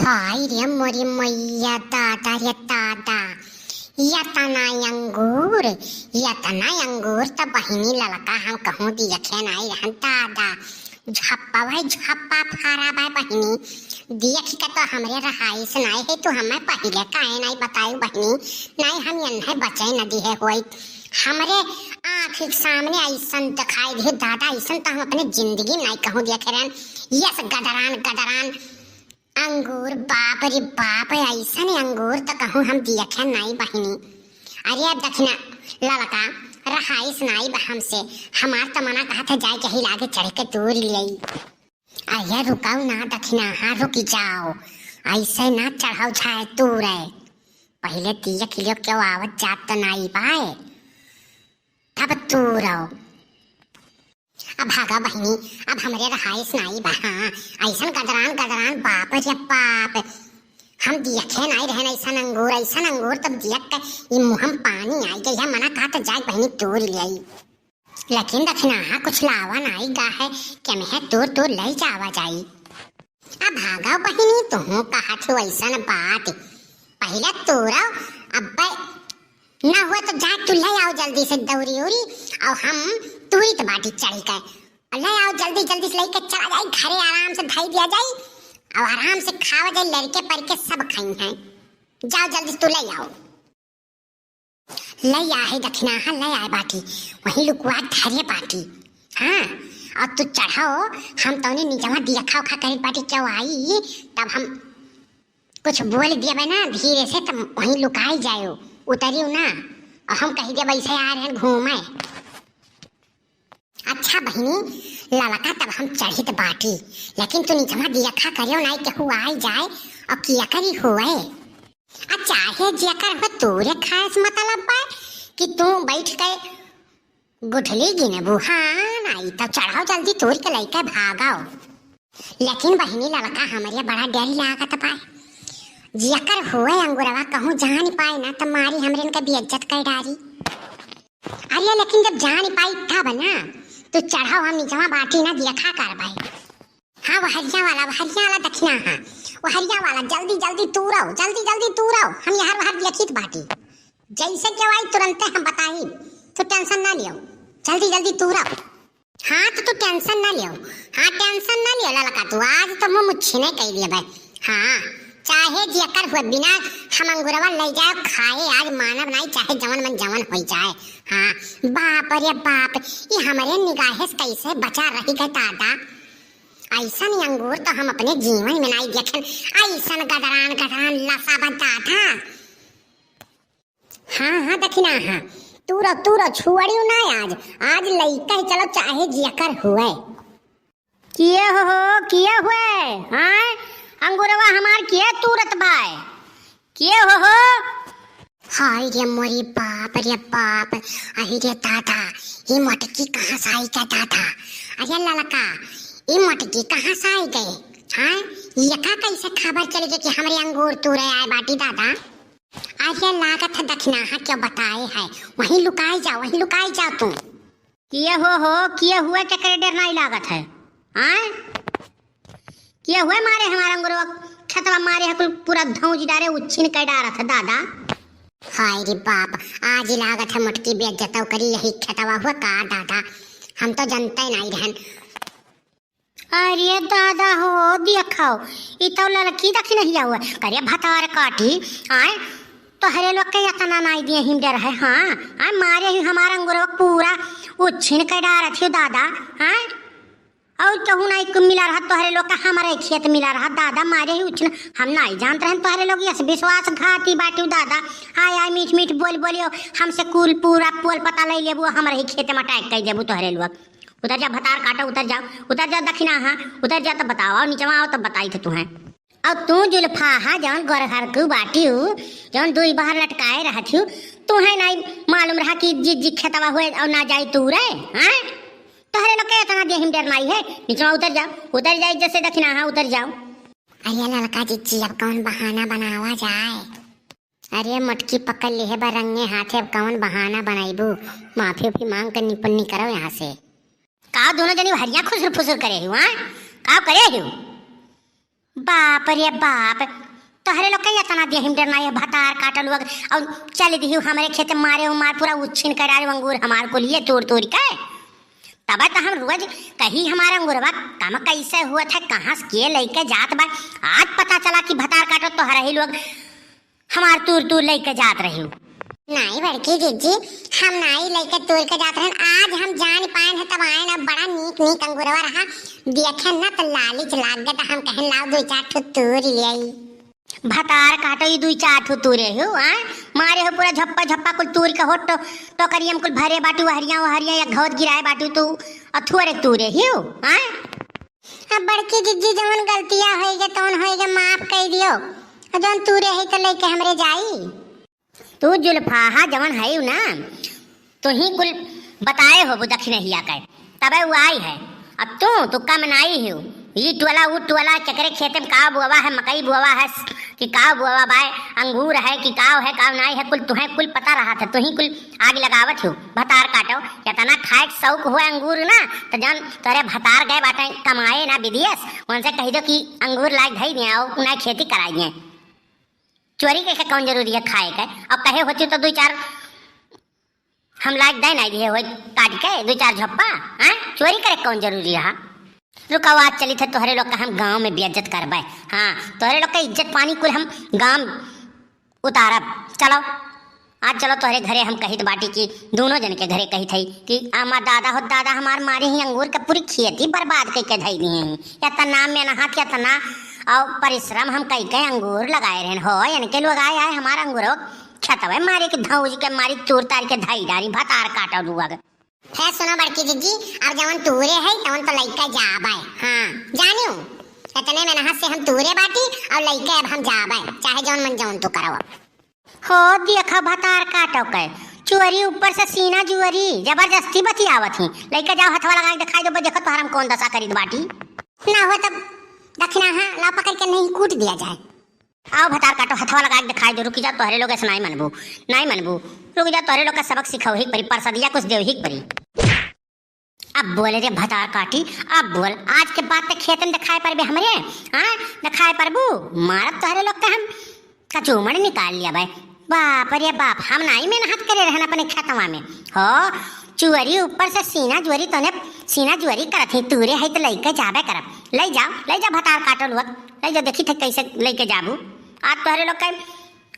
हाय रे मोरी मैया दादा रे दादा यतना अंगूर त बहिनी ललका हम कहूँ दी रखे नाई रहन दादा झप्पा भाई झप्पा फारा भाई बहिनी देख के तो हमरे रहाई से नाई है तो हमें पहले काहे नाई बताई बहिनी नाई हम यन्हे बचे न दी है होई हमरे आँख के सामने ऐसन दिखाई दे दादा ऐसन तो हम अपने जिंदगी नाई कहूँ देखे रहन यस गदरान अंगूर बाप रे बाप ऐसा नहीं अंगूर तो कहूँ हम देखे नहीं बहिनी। अरे अब दखना ललका रहाइस नाई हमसे हमार तो मना कहा था जाए कहीं लागे चढ़ के दूर ले अरे रुकाओ ना दखना हाँ रुक जाओ ऐसे ना चढ़ाओ छाए दूर है पहले दिया खिलो क्यों आवत जात तो नाई पाए तब दूर आओ अब भागा बहिनी अब हमरे रहाइस नाई बहा ऐसन गदरान बाप रे बाप हम देखे नाई रहन ऐसन अंगूर तब देख के ये मुंह में पानी आई गई है मना कहा तो जाए बहिनी दूर ले आई लेकिन दखना कुछ लावा नाई गा है कि मैं दूर ले जावा जाई अब भागा बहिनी तुम कहा थी ऐसन बात पहले तोरा अब ना हुआ तो जा तू ले आओ जल्दी से दौरी उरी और हम तुरी तो बाटी चढ़ी गए ले आओ जल्दी से लेकर चला जाए घरे आराम से धाई दिया जाए और आराम से खावा जाए लड़के पर के सब खाई हैं जाओ जल्दी तू ले आओ ले आए दक्षिणा हाँ ले आए बाटी वही लुकुआ धरे बाटी हाँ और तू चढ़ाओ हम तो नीचे दिया खा करे बाटी क्यों आई तब हम कुछ बोल दिया ना धीरे से तब वहीं लुकाई जाओ उतरियो ना और हम कही दे वैसे आ रहे हैं घूमे अच्छा बहिनी ललका तब हम चढ़ी तो बाटी लेकिन तू नीचे दिया खा करियो ना केहू आई जाए और किया करी हुए चाहे जिया कर हो तोरे खास मतलब बा कि तू बैठ के गुठली गिनबू हाँ नहीं तब चढ़ाओ जल्दी तोड़ के लेके भागाओ लेकिन बहिनी ललका हमारे बड़ा डर लागत पाए जियाकर हुए अंगूरवा कहूँ जान पाए ना तो मारी हमरे इनका बेइज्जत कर डारी अरे लेकिन जब जान पाई तब ना तो चढ़ाओ हम नीचे बाटी ना दिया खा कर भाई हाँ वो हरिया वाला दक्षिणा हाँ वो हरिया वाला जल्दी दूर आओ जल्दी दूर आओ हम यहाँ बाहर लिखित बाटी जैसे क्यों आई तुरंत हम बताई तो टेंशन ना लियो जल्दी दूर आओ हाँ तो टेंशन ना लियो हाँ टेंशन ना लियो ललका तू आज तो मुँह मुच्छी नहीं कह दिया भाई हाँ चाहे जेकर हुए बिना हम अंगूरवा ले जाए खाए आज मानव नहीं चाहे जवन मन जवन हो जाए हाँ बाप रे बाप ये हमारे निगाहे से कैसे बचा रही गए दादा ऐसा नहीं अंगूर तो हम अपने जीवन में नहीं देखे ऐसा गदरान लसा दादा हाँ दक्षिणा हाँ तूरो छुड़ियो ना आज लइका चलो चाहे जेकर हुए किए हुए हाँ अंगूरवा हमार किए तुरत बाय किए हो हाय रे मोरी बाप रे बाप अरे रे दादा ये मटकी कहाँ से आई क्या दादा अरे ललका ये मटकी कहाँ से आई गए हाँ ये का कैसे खबर चली गई कि हमारे अंगूर तुरे आए बाटी दादा अरे लागत है दक्षिणा हाँ क्या बताए है वहीं लुकाई जाओ तुम किए हुए चक्कर डर नहीं लागत है हाँ किए हुए मारे हमारा अंगूरवा खतवा मारे है पूरा धौज डारे उच्छिन कर डारा था दादा हाय रे बाप आज लागत है मटकी बेइज्जत करी यही खतवा हुआ का दादा हम तो जानते नहीं रहन अरे दादा हो देखाओ ये तो लड़की दखी नहीं हुआ करे भतार काटी आए तो हरे लोग के इतना नहीं दिए हिम डर है हाँ आए मारे ही हमारा अंगूरवा पूरा उच्छिन कर डारा थी दादा हाँ और कहूँ नहीं कुछ मिला रहा तो हरे लोग का हमारे खेत मिला रहा दादा मारे ही उछल हम नहीं जानते हैं तो हरे लोग ये विश्वासघाती बाटी दादा हाय मीठ बोलियो हमसे कुल पूरा पोल पता ले लेबू हमारे ही खेत में अटैक कर देबू तो हरे लोग उधर जा भतार काटो उधर जा दक्षिणा हाँ उधर जा तब बताओ नीचे आओ तब बताई थे तुम्हें और तू जुल्फा हा जौन गोर घर को बाटी हूँ जौन दुई बाहर लटकाए रहा थी तुम्हें नहीं मालूम रहा कि जी खेतवा हुए और ना जाए तू रे हाँ तो हरे लोग के इतना दे हिम डर नहीं है नीचे उतर जाए जैसे दक्षिणा हाँ उतर जाओ अरे ललका जी अब कौन बहाना बनावा जाए अरे मटकी पकड़ ली है बरंगे हाथे अब कौन बहाना बनाईबू माफी मांग कर निपन्नी करो यहाँ से का दोनों जनी हरिया खुसर फुसर करे हुआ का करे हूँ बाप रे बाप, तोहरे लोग कहीं इतना दिया हिम डरना है भतार काटल हुआ और चल दी हमारे खेत मारे हो मार पूरा उछिन कर आए अंगूर हमार को लिए तोड़ तोड़ के। तब तो हम रोज कहीं हमारा अंगूरवा काम कैसे हुआ था कहाँ से के लेके जात बा, आज पता चला कि भतार काटो तो हर लोग हमार तूर तूर लेके जात रही। नहीं बड़की जीजी, हम नाई लेके तोड़ के जाते हैं। आज हम जान पाए हैं तब आए ना, बड़ा नीक नीक अंगूरवा रहा, देखे ना तो लालिच लाग गया, तो हम कहें लाओ 2-4 ठो तोड़ ले। भतार काटो ये 2-4 ठो तूरे हो मारे हो पूरा झप्पा झप्पा कुल तूर के हो तो करियम कुल भरे बाटू हरिया या घोद गिराए बाटू तू अथुरे तूरे हो। अब बड़की जीजी जवन गलतियां होएगे तवन होएगे माफ कर दियो, जवन तूरे है तो लेके हमरे जाई। तू जुल्फाहा जवन है ना तो ही कुल बताए हो वो दक्षिण हिया के तबे वो आई है। अब तू कम नाई हो ये टोला वो टोला चकरे खेत में का बुआ है, मकई बुआ है कि का बुआ बाय, अंगूर है कि काव है काव नाई है, कुल तुम्हें कुल पता रहा था, तुही कुल आग लगावत हो भतार काटो। इतना खाए शौक हुआ अंगूर ना तो जन तोरे भतार गए बाटे कमाए ना विदेश, उनसे कही दो कि अंगूर लायक धई दिए और ना खेती कराई दिए। चोरी के कौन जरूरी है खाए के, अब कहे होती तो 2-4 हम लायक दे नहीं दिए हो काट के 2-4 झप्पा, चोरी करे कौन जरूरी रहा। रुका आज चली थे तोहरे लोग का हम गांव में बेइज्जत करबे, तोहरे लोग का इज्जत पानी कुल हम गांव उतारब। चलो आज चलो तोहरे घरे हम कही बाटी की दोनों जन के घरे कही थी कि हमार दादा हमार मारे ही अंगूर के पूरी खेती बर्बाद करके धई दिए हैं, इतना मेहनत इतना और परिश्रम हम कई के अंगूर लगाए रहे हो, इनके लोग आए हमारा अंगूर छतवे मारे के धौज के मारी तोड़ तार के धई डारी भतार काटा डुआ है। सुनो बड़की जीजी, अब जवन तूरे है तवन तो लइका जाबे, जानियो इतने मेहनत से हम तूरे बाटी और लइका अब हम जाबे, चाहे जवन मन जवन तो कराओ। हो देखा भतार काटो के चोरी ऊपर से सीना जुअरी जबरदस्ती बतियावत ही, लइका जाओ हथवा लगा के दिखाई दो, देखो तोहरा हम कौन दशा करी बाटी ना हो तब दक्षिणा ला पकड़ के नहीं कूट दिया जाए। आओ भतार काटो हथवा लगा के दिखाई दो, रुकी जा तोहरे लोग ऐसे नहीं मनबू रुक जा तोहरे लोग का सबक सिखाओ ही परी परसदिया कुछ देव ही परी। अब बोले रे भतार काटी, अब बोल आज के बाद खेत में दिखाए पर हमरे दिखाए परबू मारब तोहरे लोग का हम कचूमड़ निकाल लिया भाई। बाप रे बाप, हम नहीं मेहनत करे रहना अपने खेतवा में हो, चुअरी ऊपर से सीना जुअरी तोने सीना जुअरी करत ही तूरे है तो लइके जाबे करब। ले जा भतार काटल हुआ ले जा, देखी थे कैसे लेके जाबू। आज तोहरे लोग के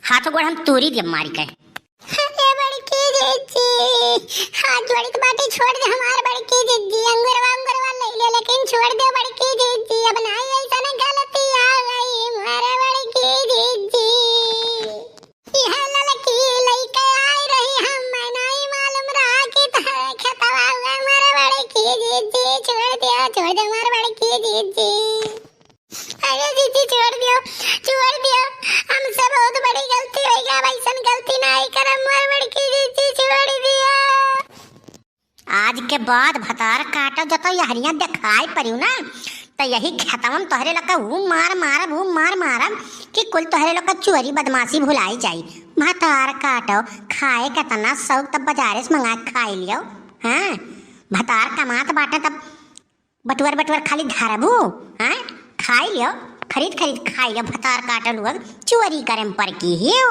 हाथों गोड़ हम तूरी दिए मारी के। बड़की जीजी हाथ जोड़ के बाटी छोड़ दे हमार बड़की जीजी, अंगूरवा ले ले लेकिन छोड़ दे बड़की जीजी, अब नहीं ऐसा ना गलती आ गई मारे बड़की जीजी। यह लड़की लइके आई रही हम नहीं मालूम रहा कि खेतवा में मारे बड़की जीजी, छोड़ दे मारे बड़की जीजी। अरे जीजी छोड़ दियो हमसे बहुत बड़ी गलती हो गई, वैसन गलती नहीं करम मार बड़की जीजी छोड़ दिया। आज के बाद भतार काटो जब तो यहरियां दिखाई परियो ना तो यही खेतवन तोहरे लोग का वो मार मारब कि कुल तोहरे लोग का चोरी बदमाशी भुलाई जाई। भतार काटो खाए कितना शौक तब बाजारे से मंगा खाई लियो, भतार कमात बाटे तब बटुअर खाली धरबू, खाई लियो खरीद खाई लियो, भतार काटल हुआ चोरी करे पर की हियो।